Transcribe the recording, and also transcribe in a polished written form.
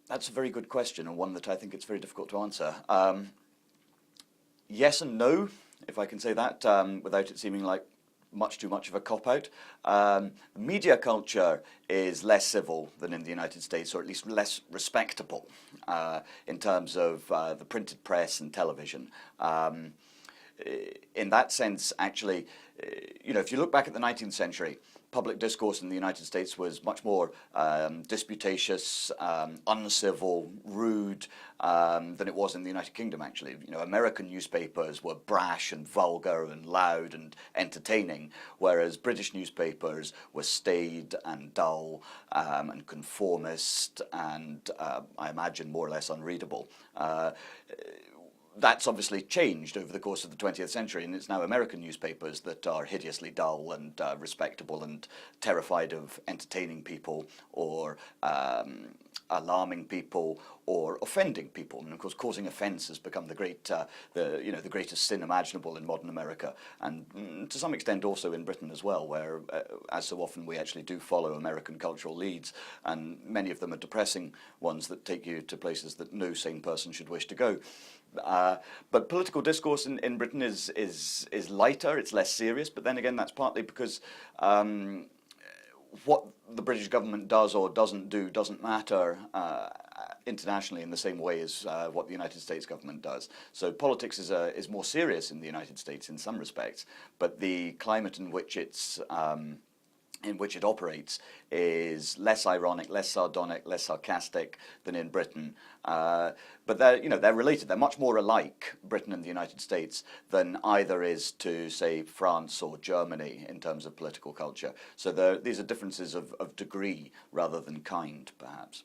That's a very good question, and one that I think it's very difficult to answer. Yes and no, if I can say that, without it seeming like much too much of a cop-out. Media culture is less civil than in the United States, or at least less respectable in terms of the printed press and television. In that sense, actually, if you look back at the 19th century, public discourse in the United States was much more disputatious, uncivil, rude than it was in the United Kingdom, actually. American newspapers were brash and vulgar and loud and entertaining, whereas British newspapers were staid and dull and conformist and, I imagine, more or less unreadable. That's obviously changed over the course of the 20th century, and it's now American newspapers that are hideously dull and respectable and terrified of entertaining people or alarming people or offending people. And of course, causing offence has become the greatest sin imaginable in modern America, and to some extent also in Britain as well, where, as so often, we actually do follow American cultural leads, and many of them are depressing ones that take you to places that no sane person should wish to go. But political discourse in Britain is lighter, it's less serious, but then again that's partly because what the British government does or doesn't do doesn't matter internationally in the same way as what the United States government does. So politics is more serious in the United States in some respects, but the climate in which it operates is less ironic, less sardonic, less sarcastic than in Britain. But they're related. They're much more alike, Britain and the United States, than either is to, say, France or Germany in terms of political culture. So these are differences of degree rather than kind, perhaps.